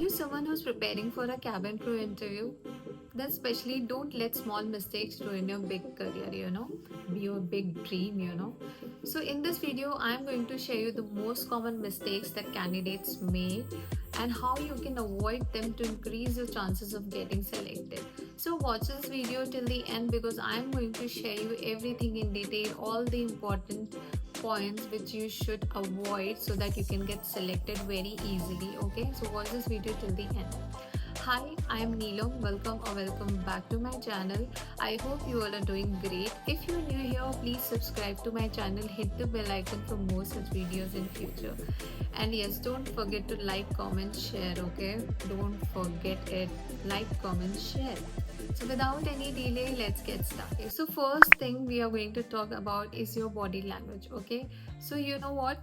you someone who's preparing for a cabin crew interview? Then especially don't let small mistakes ruin your big career, be your big dream. So in this video, I'm going to share you the most common mistakes that candidates make and how you can avoid them to increase your chances of getting selected. So watch this video till the end because I'm going to share you everything in detail, all the important points which you should avoid so that you can get selected very easily. Okay, so watch this video till the end. Hi, I am Neelam. Welcome back to my channel. I hope you all are doing great. If you're new here, please subscribe to my channel, hit the bell icon for more such videos in future. And yes, don't forget to like, comment, share, okay? Don't forget it. Like, comment, share. So without any delay, let's get started. So first thing we are going to talk about is your body language, okay? So you know what?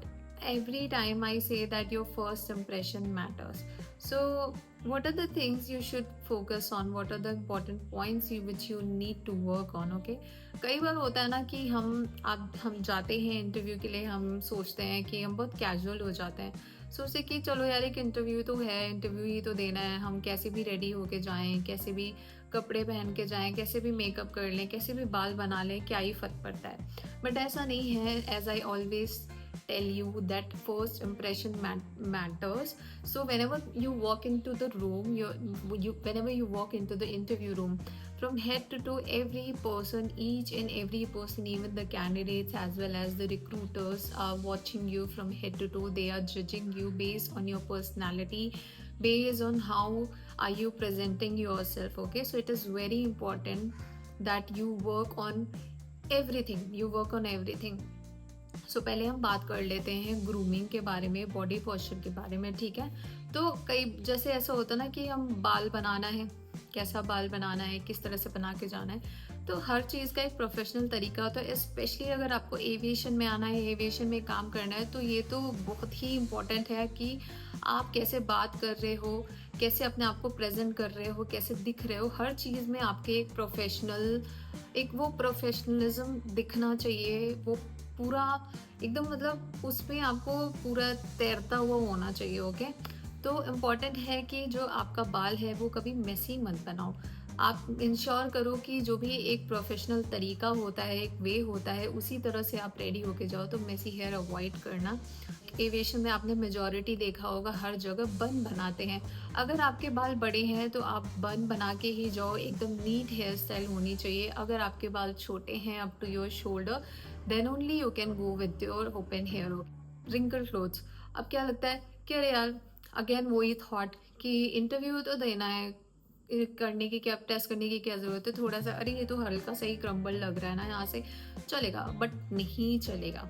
Every time I say that your first impression matters. So what are the things you should focus on? What are the important points which you need to work on? Okay, कई बार होता है ना कि हम जाते हैं interview के लिए, हम सोचते हैं कि हम बहुत कैजुअल हो जाते हैं, सोचते कि चलो यार एक इंटरव्यू तो है, इंटरव्यू ही तो देना है, हम कैसे भी रेडी होके जाएं, कैसे भी कपड़े पहन के जाएं, कैसे भी मेकअप कर लें, कैसे भी बाल बना लें, क्या ही फर्क पड़ता है. बट ऐसा नहीं है. As I always tell you that first impression matters. So whenever you walk into the room, whenever you walk into the interview room, from head to toe, each and every person, even the candidates as well as the recruiters are watching you from head to toe. They are judging you based on your personality, based on how are you presenting yourself. Okay, so it is very important that you work on everything. सो पहले हम बात कर लेते हैं grooming के बारे में, body posture के बारे में. ठीक है, तो कई जैसे ऐसा होता है ना कि हम बाल बनाना है, कैसा बाल बनाना है, किस तरह से बना के जाना है, तो हर चीज़ का एक प्रोफेशनल तरीका होता है. स्पेशली अगर आपको एविएशन में आना है, एविएशन में काम करना है, तो ये तो बहुत ही इम्पोर्टेंट है कि आप कैसे बात कर रहे हो, कैसे अपने आप को प्रेजेंट कर रहे हो, कैसे दिख रहे हो. हर चीज़ में आपके एक वो प्रोफेशनलिज्म दिखना चाहिए. वो पूरा एकदम मतलब उसमें आपको पूरा तैरता हुआ होना चाहिए. ओके, तो इम्पॉर्टेंट है कि जो आपका बाल है वो कभी मेसी मत बनाओ. आप इंश्योर करो कि जो भी एक प्रोफेशनल तरीका होता है, एक वे होता है, उसी तरह से आप रेडी होके जाओ. तो मेसी हेयर अवॉइड करना. एविएशन में आपने मेजॉरिटी देखा होगा, हर जगह बन बनाते हैं. अगर आपके बाल बड़े हैं तो आप बन बना के ही जाओ. एकदम नीट हेयर स्टाइल होनी चाहिए. अगर आपके बाल छोटे हैं up to your shoulder, then only you can go with your open hair. Wrinkle clothes. अब क्या लगता है कि अरे यार, अगेन वही थॉट कि इंटरव्यू तो देना है, करने की क्या, टेस्ट करने की क्या ज़रूरत है. थोड़ा सा अरे ये तो हल्का सा ही क्रम्बल लग रहा है ना, यहाँ से चलेगा, बट नहीं चलेगा.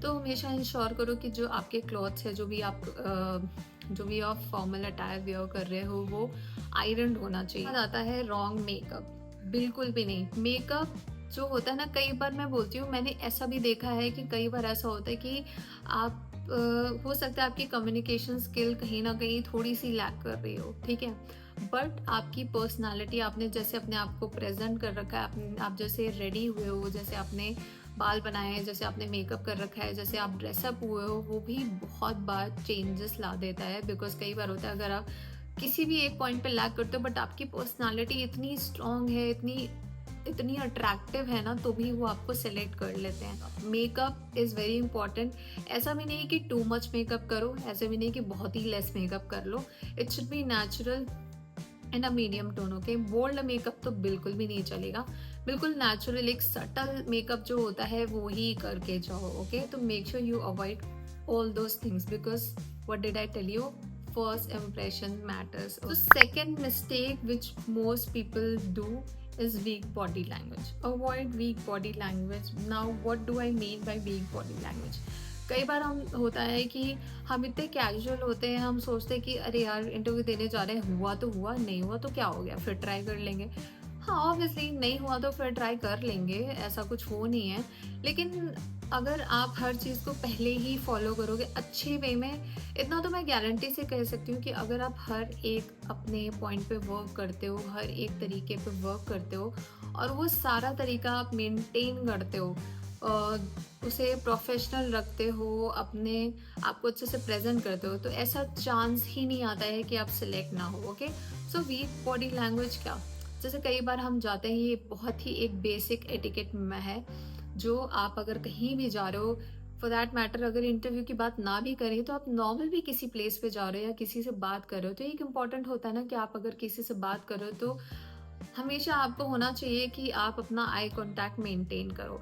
तो हमेशा इंश्योर करो कि जो आपके क्लॉथ्स है, जो भी आप फॉर्मल अटायर वेयर कर रहे हो, वो आयरन होना चाहिए. आता है रॉन्ग मेकअप. बिल्कुल भी नहीं. मेकअप जो होता है ना, कई बार मैं बोलती हूँ, मैंने ऐसा भी देखा है कि कई बार ऐसा होता है कि आप हो सकता है आपकी कम्युनिकेशन स्किल कहीं ना कहीं थोड़ी सी लैक कर रही हो. ठीक है, बट आपकी पर्सनालिटी, आपने जैसे अपने आप को प्रेजेंट कर रखा है, आप जैसे रेडी हुए हो, जैसे आपने बाल बनाए हैं, जैसे आपने मेकअप कर रखा है, जैसे आप ड्रेसअप हुए हो, वो भी बहुत बार चेंजेस ला देता है. बिकॉज कई बार होता है अगर आप किसी भी एक पॉइंट पे लैक करते हो बट आपकी पर्सनालिटी इतनी स्ट्रांग है, इतनी अट्रैक्टिव है ना, तो भी वो आपको सेलेक्ट कर लेते हैं. Makeup is very important. ऐसा भी नहीं कि टू मच मेकअप करो, ऐसा भी नहीं कि बहुत ही लेस मेकअप कर लो. It should be natural and a medium tone. Okay, bold makeup तो बिल्कुल भी नहीं चलेगा. बिल्कुल नेचुरल एक सटल मेकअप जो होता है वो ही करके जाओ. ओके, तो make sure you avoid all those things because what did I tell you, first impression matters. So second mistake which most people do is weak body language. Avoid weak body language. Now what do I mean by weak body language? कई बार हम होता है कि हम इतने casual होते हैं, हम सोचते हैं कि अरे यार इंटरव्यू देने जा रहे हैं, हुआ तो हुआ, नहीं हुआ तो क्या हो गया, फिर ट्राई कर लेंगे. हाँ, ऑब्वियसली नहीं हुआ तो फिर ट्राई कर लेंगे, ऐसा कुछ हो नहीं है. लेकिन अगर आप हर चीज़ को पहले ही फॉलो करोगे अच्छे वे में, इतना तो मैं गारंटी से कह सकती हूँ कि अगर आप हर एक अपने पॉइंट पे वर्क करते हो, हर एक तरीके पे वर्क करते हो और वो सारा तरीका आप मेंटेन करते हो, उसे प्रोफेशनल रखते हो, अपने आप को अच्छे से प्रेजेंट करते हो, तो ऐसा चांस ही नहीं आता है कि आप सिलेक्ट ना हो। Okay, so weak body language क्या, जैसे कई बार हम जाते हैं, ये बहुत ही एक बेसिक एटिकेट में है, जो आप अगर कहीं भी जा रहे हो, फॉर दैट मैटर अगर इंटरव्यू की बात ना भी करें, तो आप नॉर्मल भी किसी प्लेस पे जा रहे हो या किसी से बात कर रहे हो, तो एक इम्पॉर्टेंट होता है ना कि आप अगर किसी से बात कर रहे हो तो हमेशा आपको होना चाहिए कि आप अपना आई कांटेक्ट मेंटेन करो।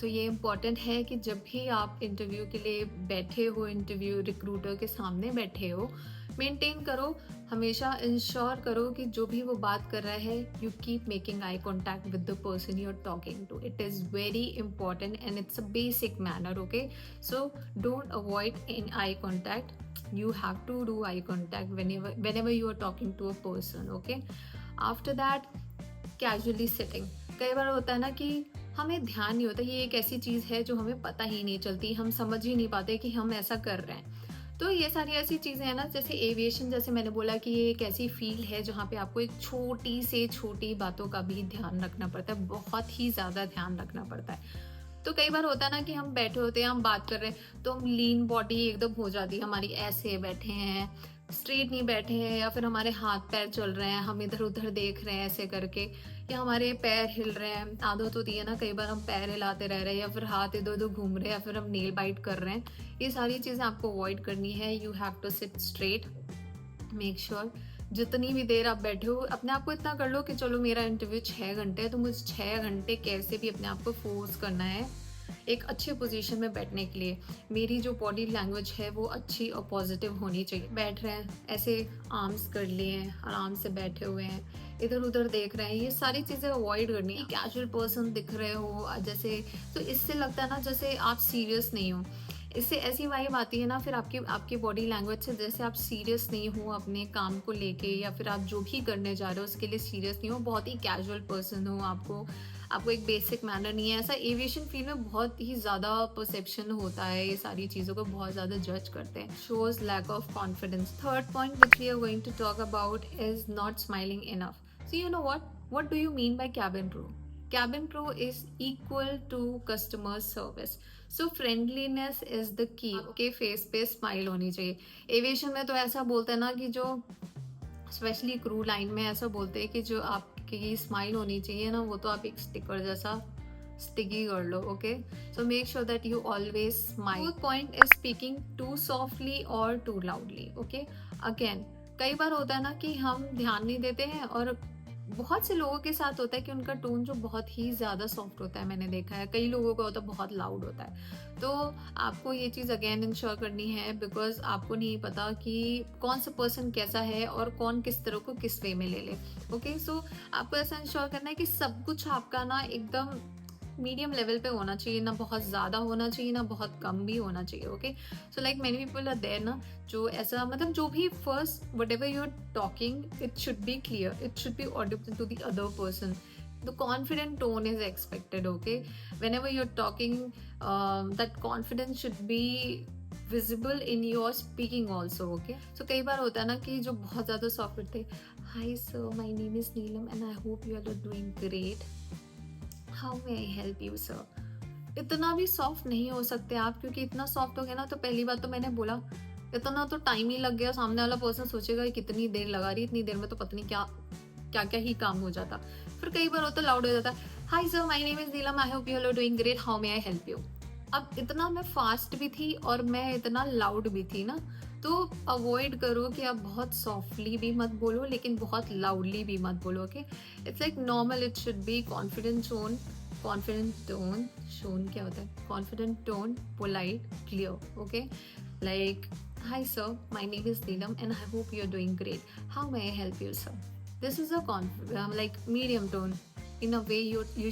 तो ये इम्पॉर्टेंट है कि जब भी आप इंटरव्यू के लिए बैठे हो, इंटरव्यू रिक्रूटर के सामने बैठे हो, मेंटेन करो, हमेशा इंश्योर करो कि जो भी वो बात कर रहा है, you keep making eye contact with the person you are talking to. It is very important and it's a basic manner. Okay, so don't avoid in eye contact, you have to do eye contact whenever you are talking to a person. Okay, after that, casually sitting, कई बार होता है ना कि हमें ध्यान नहीं होता, ये एक ऐसी चीज़ है जो हमें पता ही नहीं चलती, हम समझ ही नहीं पाते कि हम ऐसा कर रहे हैं। तो ये सारी ऐसी चीज़ें हैं ना, जैसे एविएशन, जैसे मैंने बोला कि ये एक ऐसी फील्ड है जहाँ पे आपको एक छोटी से छोटी बातों का भी ध्यान रखना पड़ता है, बहुत ही ज़्यादा ध्यान रखना पड़ता है। तो कई बार होता है ना कि हम बैठे होते हैं, हम बात कर रहे हैं, तो हम लीन बॉडी एकदम हो जाती है हमारी, ऐसे बैठे हैं, स्ट्रेट नहीं बैठे हैं, या फिर हमारे हाथ पैर चल रहे हैं, हम इधर उधर देख रहे हैं ऐसे करके, या हमारे पैर हिल रहे हैं। आदत होती है ना, कई बार हम पैर हिलाते रह रहे हैं, या फिर हाथ इधर उधर घूम रहे हैं, या फिर हम नेल बाइट कर रहे हैं। ये सारी चीज़ें आपको अवॉइड करनी है। You have to sit straight, make sure जितनी भी देर आप बैठे हो, अपने आप को इतना कर लो कि चलो मेरा इंटरव्यू 6 घंटे है, तो मुझे 6 घंटे कैसे भी अपने आप को फोर्स करना है एक अच्छे पोजीशन में बैठने के लिए। मेरी जो बॉडी लैंग्वेज है वो अच्छी और पॉजिटिव होनी चाहिए। बैठ रहे हैं, ऐसे आर्म्स कर लिए हैं, आराम से बैठे हुए हैं, इधर उधर देख रहे हैं, ये सारी चीज़ें अवॉइड करनी है। कैजुअल पर्सन दिख रहे हो जैसे, तो इससे लगता है ना जैसे आप सीरियस नहीं हो, इससे ऐसी वाइब आती है ना फिर आपकी आपकी बॉडी लैंग्वेज से, जैसे आप सीरियस नहीं हो अपने काम को लेके, या फिर आप जो भी करने जा रहे हो उसके लिए सीरियस नहीं हो, बहुत ही कैजुअल पर्सन हो, आपको एक बेसिक मैनर नहीं है। ऐसा एविएशन फील्ड में बहुत ही ज़्यादा परसेप्शन होता है, ये सारी चीज़ों को बहुत ज़्यादा जज करते हैं। Shows lack of confidence. Third point which we are going to talk about is not smiling enough. So you know what do you mean by cabin crew? Cabin crew is equal to customer service. So friendliness is the key. आपके face पे smile होनी चाहिए। Aviation में तो ऐसा बोलते हैं ना कि जो स्पेशली क्रू लाइन में ऐसा बोलते हैं कि जो आपकी स्माइल होनी चाहिए ना, वो तो आप एक स्टिकर जैसा स्टिकी कर लो। Okay, so make sure that you always smile. Fourth point is speaking too softly और टू लाउडली। ओके, अगेन कई बार होता है ना कि हम ध्यान नहीं देते हैं, और बहुत से लोगों के साथ होता है कि उनका टोन जो बहुत ही ज़्यादा सॉफ्ट होता है, मैंने देखा है। कई लोगों का होता है बहुत लाउड होता है। तो आपको ये चीज़ अगेन इंश्योर करनी है, बिकॉज आपको नहीं पता कि कौन सा पर्सन कैसा है और कौन किस तरह को किस वे में ले ले। ओके, सो आपको ऐसा इंश्योर करना है कि सब कुछ आपका ना एकदम मीडियम लेवल पे होना चाहिए, ना बहुत ज़्यादा होना चाहिए, ना बहुत कम भी होना चाहिए। Okay, so like many people are there ना, जो ऐसा मतलब जो भी first whatever you are talking, it should be clear, it should be audible to the other person, the confident tone is expected. Okay, whenever you're talking, that confidence should be visible in your speaking also. Okay, so कई बार होता है ना कि जो बहुत ज़्यादा soft होते, hi sir, my name is Neelam and I hope you are doing great, how may I help you sir. इतना भी सॉफ्ट नहीं हो सकते आप, क्योंकि इतना सॉफ्ट हो गया ना, तो पहली बात तो मैंने बोला इतना तो टाइम ही लग गया, सामने वाला पर्सन सोचेगा कितनी देर लगा रही, इतनी देर में तो पता नहीं क्या क्या क्या ही काम हो जाता। फिर कई बार होता लाउड हो जाता, hi sir, my name is Neelam, I hope you are doing great, how may I help you. अब इतना मैं फास्ट भी थी और मैं इतना लाउड भी थी ना, तो अवॉइड करो कि आप बहुत सॉफ्टली भी मत बोलो, लेकिन बहुत लाउडली भी मत बोलो। Okay, it's like normal, it should be confident tone, शोन क्या होता है, confident tone, polite, clear. Okay, like hi sir, my name is Neelam and I hope you are doing great, how may I help you sir. This is a like medium tone. In a way, you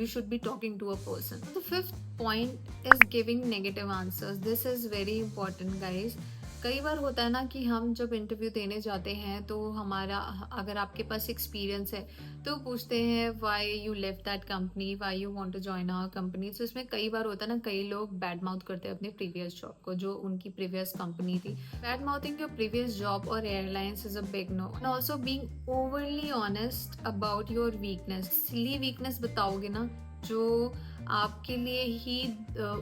should be talking to a person. The fifth point is giving negative answers. This is very important, guys. कई बार होता है ना कि हम जब interview देने जाते हैं, तो हमारा, अगर आपके पास एक्सपीरियंस है तो पूछते हैं why you left that company, why you want to join our company. So इसमें कई बार होता है ना, कई लोग बैड माउथ करते हैं अपने प्रीवियस जॉब को, जो उनकी प्रीवियस कंपनी थी। Bad mouthing your previous job और airlines is a big no. And also being overly honest about your weakness. Silly weakness बताओगे ना, जो आपके लिए ही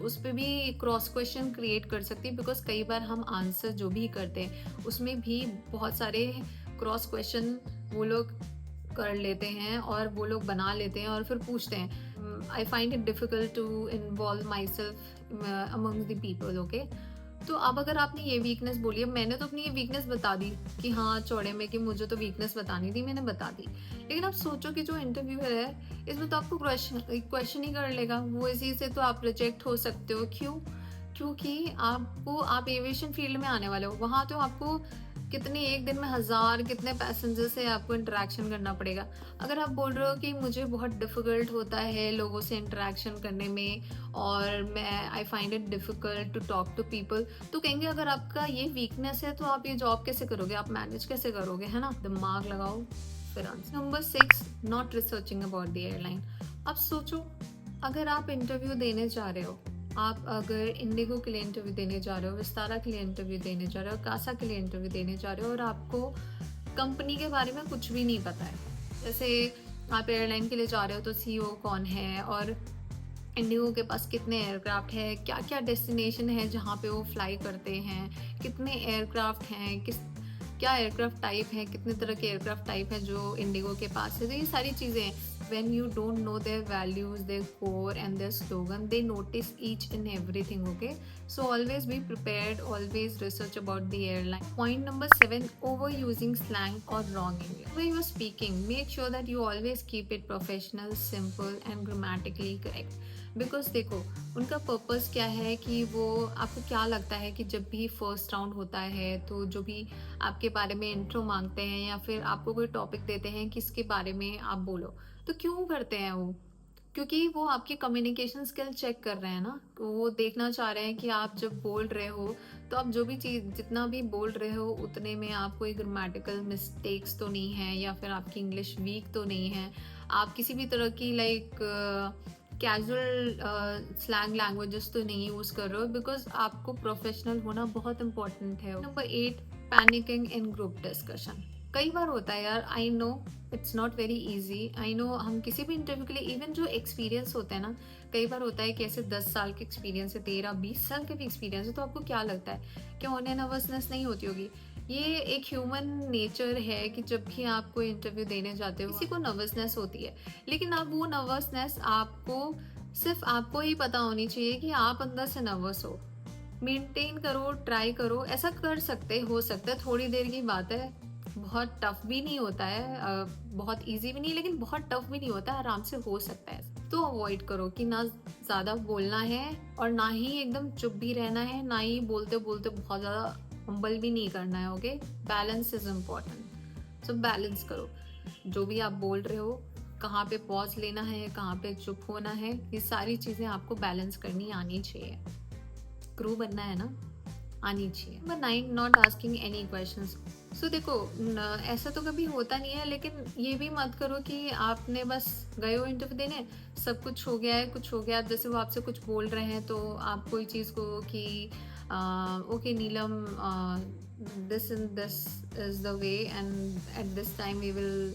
उस पे भी क्रॉस क्वेश्चन क्रिएट कर सकती है, बिकॉज कई बार हम आंसर जो भी करते हैं उसमें भी बहुत सारे क्रॉस क्वेश्चन वो लोग कर लेते हैं और वो लोग बना लेते हैं और फिर पूछते हैं। I find it difficult to involve myself among the people, okay. तो अब अगर आपने ये वीकनेस बोली है, मैंने तो अपनी ये वीकनेस बता दी कि हाँ चौड़े में, कि मुझे तो वीकनेस बतानी थी, मैंने बता दी। लेकिन आप सोचो कि जो इंटरव्यूअर है इसमें तो आपको क्वेश्चन ही कर लेगा, वो इसी से तो आप रिजेक्ट हो सकते हो। क्यों? क्योंकि आप एविएशन फील्ड में आने वाले हो, वहाँ तो आपको कितने एक दिन में हजार कितने पैसेंजर से आपको इंटरेक्शन करना पड़ेगा। अगर आप बोल रहे हो कि मुझे बहुत डिफिकल्ट होता है लोगों से इंटरेक्शन करने में और मैं I find it difficult to talk to people, तो कहेंगे अगर आपका ये वीकनेस है तो आप ये जॉब कैसे करोगे, आप मैनेज कैसे करोगे, है ना। दिमाग लगाओ फिर answer. Number 6, not researching about the airline. अब सोचो, अगर आप इंटरव्यू देने जा रहे हो, आप अगर इंडिगो के लिए इंटरव्यू देने जा रहे हो, विस्तारा के लिए इंटरव्यू देने जा रहे हो, कासा के लिए इंटरव्यू देने जा रहे हो और आपको कंपनी के बारे में कुछ भी नहीं पता है। जैसे आप एयरलाइन के लिए जा रहे हो तो सीईओ कौन है और इंडिगो के पास कितने एयरक्राफ्ट है, क्या क्या डेस्टिनेशन है जहाँ पे वो फ्लाई करते हैं, कितने एयरक्राफ्ट हैं, क्या एयरक्राफ्ट टाइप है, कितने तरह के एयरक्राफ्ट टाइप है जो इंडिगो के पास है। तो ये सारी चीज़ें हैं। when you don't know their values, their core and their slogan, they notice each and everything, okay. So always be prepared, always research about the airline. Point number 7, overusing slang or wrong English. When you are speaking, make sure that you always keep it professional, simple and grammatically correct. Because देखो उनका purpose क्या है कि वो आपको क्या लगता है कि जब भी फर्स्ट राउंड होता है तो जो भी आपके बारे में इंट्रो मांगते हैं या फिर आपको कोई टॉपिक देते हैं कि इसके बारे में आप बोलो, तो क्यों करते हैं वो? क्योंकि वो आपकी कम्युनिकेशन स्किल चेक कर रहे हैं ना, वो देखना चाह रहे हैं कि आप जब बोल रहे हो तो आप जो भी चीज़ जितना भी बोल रहे हो उतने में आप कोई ग्रामेटिकल मिस्टेक्स तो नहीं है या फिर आपकी इंग्लिश वीक तो नहीं है, आप किसी भी तरह की कैजुअल स्लैंग लैंग्वेजेस तो नहीं यूज़ कर रहे हो, बिकॉज आपको प्रोफेशनल होना बहुत इंपॉर्टेंट है। नंबर 8, पैनिकिंग इन ग्रुप डिस्कशन। कई बार होता है यार, I know it's not very easy, I know हम किसी भी इंटरव्यू के लिए इवन जो एक्सपीरियंस होता है ना, कई बार होता है कि ऐसे 10 साल के एक्सपीरियंस है, 13-20 साल के भी एक्सपीरियंस है, तो आपको क्या लगता है कि उन्हें नर्वसनेस नहीं होती होगी? ये एक ह्यूमन नेचर है कि जब भी आप कोई इंटरव्यू देने जाते हो किसी को नर्वसनेस होती है, लेकिन अब वो नर्वसनेस आपको सिर्फ आपको ही पता होनी चाहिए कि आप अंदर से नर्वस हो। मेंटेन करो, ट्राई करो, ऐसा कर सकते हो सकता है, थोड़ी देर की बात है, बहुत टफ भी नहीं होता है, बहुत इजी भी नहीं लेकिन बहुत टफ भी नहीं होता है, आराम से हो सकता है। तो अवॉइड करो कि ना ज़्यादा बोलना है और ना ही एकदम चुप भी रहना है, ना ही बोलते बोलते बहुत ज़्यादा हम्बल भी नहीं करना है, okay. Balance is important, so balance करो जो भी आप बोल रहे हो, कहाँ पे पॉज लेना है, कहाँ पे चुप होना है, ये सारी चीज़ें आपको बैलेंस करनी आनी चाहिए। क्रू बनना है ना, आनी चाहिए। Number 9, not asking any questions. So देखो ऐसा तो कभी होता नहीं है, लेकिन ये भी मत करो कि आपने बस गए हो इंटरव्यू देने, सब कुछ हो गया है, कुछ हो गया, जैसे वो आपसे कुछ बोल रहे हैं तो आप कोई चीज़ को कि okay Neelam, this is the way and at this time we will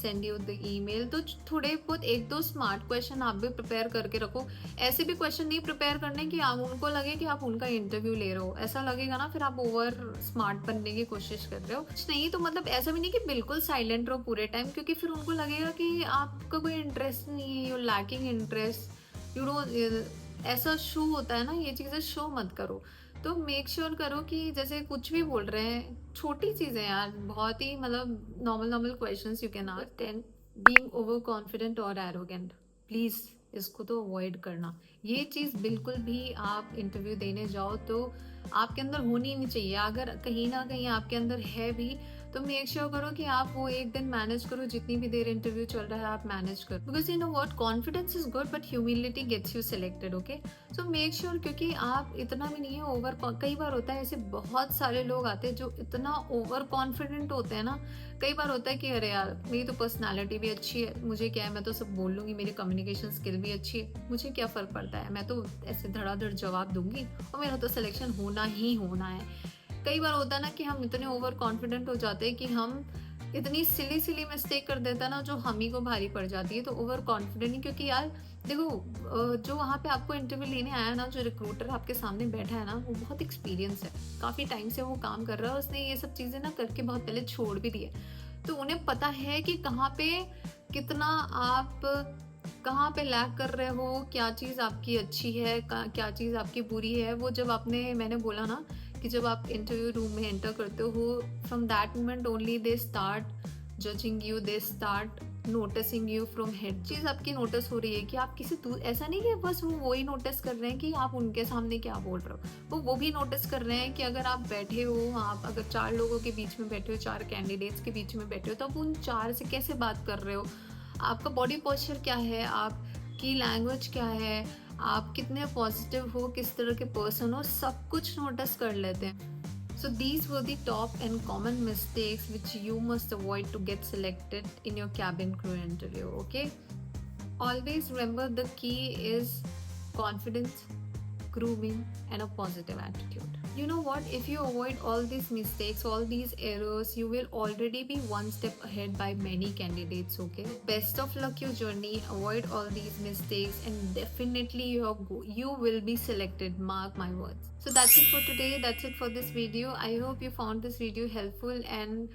send you the email. तो थोड़े बहुत एक दो स्मार्ट क्वेश्चन आप भी प्रिपेयर करके रखो। ऐसे भी क्वेश्चन नहीं प्रिपेयर करने कि आप उनको लगे कि आप उनका इंटरव्यू ले रहे हो, ऐसा लगेगा ना फिर आप ओवर स्मार्ट बनने की कोशिश कर रहे हो। कुछ नहीं तो मतलब ऐसा भी नहीं कि बिल्कुल साइलेंट रहो पूरे टाइम, क्योंकि फिर उनको लगेगा कि आपका कोई इंटरेस्ट नहीं है, you lacking interest, you don't, ऐसा शो होता है ना, ये चीज़ें शो मत करो। तो मेक श्योर करो कि जैसे कुछ भी बोल रहे हैं, छोटी चीज़ें यार, बहुत ही मतलब normal questions you can ask. 10, being over confident और एरोगेंट, प्लीज़ इसको तो अवॉइड करना। ये चीज़ बिल्कुल भी आप इंटरव्यू देने जाओ तो आपके अंदर होनी नहीं चाहिए। अगर कहीं ना कहीं आपके अंदर है भी तो मेक श्योर करो कि आप वो एक दिन मैनेज करो, जितनी भी देर इंटरव्यू चल रहा है आप मैनेज करो। Because you know what, confidence is good but humility gets you selected, okay. So make sure, क्योंकि आप इतना भी नहीं है ओवर, कई बार होता है ऐसे बहुत सारे लोग आते हैं जो इतना ओवर कॉन्फिडेंट होते हैं ना, कई बार होता है कि अरे यार मेरी तो पर्सनालिटी भी अच्छी है, मुझे क्या है, मैं तो सब बोल लूँगी, मेरी कम्युनिकेशन स्किल भी अच्छी है, मुझे क्या फ़र्क पड़ता है, मैं तो ऐसे धड़ाधड़ जवाब दूंगी और मेरा तो सिलेक्शन होना ही होना है। कई बार होता है ना कि हम इतने ओवर कॉन्फिडेंट हो जाते हैं कि हम इतनी सिली सिली मिस्टेक कर देता है ना, जो हम ही को भारी पड़ जाती है। तो ओवर कॉन्फिडेंट, क्योंकि यार देखो जो वहाँ पे आपको इंटरव्यू लेने आया ना, जो रिक्रूटर आपके सामने बैठा है ना, वो बहुत एक्सपीरियंस है, काफ़ी टाइम से वो काम कर रहा है, उसने ये सब चीज़ें ना करके बहुत पहले छोड़ भी दिए। तो उन्हें पता है कि कहाँ पे कितना आप कहाँ पे लैग कर रहे हो, क्या चीज़ आपकी अच्छी है, क्या चीज़ आपकी बुरी है। वो जब मैंने बोला ना कि जब आप इंटरव्यू रूम में एंटर करते हो, from that moment only they start judging you, they start noticing you from head. चीज़ आपकी नोटिस हो रही है कि आप किसी ऐसा नहीं कि बस वो ही नोटिस कर रहे हैं कि आप उनके सामने क्या बोल रहे हो, वो भी नोटिस कर रहे हैं कि अगर आप बैठे हो, आप अगर 4 लोगों के बीच में बैठे हो, 4 कैंडिडेट्स के बीच में बैठे हो, तो आप उन 4 से कैसे बात कर रहे हो, आपका बॉडी पोस्चर क्या है, आपकी लैंग्वेज क्या है, आप कितने पॉजिटिव हो, किस तरह के पर्सन हो, सब कुछ नोटिस कर लेते हैं। So these were the top and common mistakes which you must avoid to get selected in your cabin crew interview. Okay, always remember the key is confidence, grooming, and a positive attitude. You know what? If you avoid all these mistakes, all these errors, you will already be one step ahead by many candidates. Okay. Best of luck your journey. Avoid all these mistakes, and definitely you will be selected. Mark my words. So that's it for today. That's it for this video. I hope you found this video helpful, and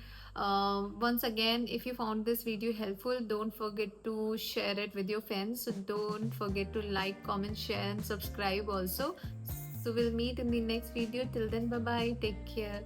once again, if you found this video helpful, don't forget to share it with your friends. So don't forget to like, comment, share, and subscribe also. So we'll meet in the next video. Till then, bye bye. Take care.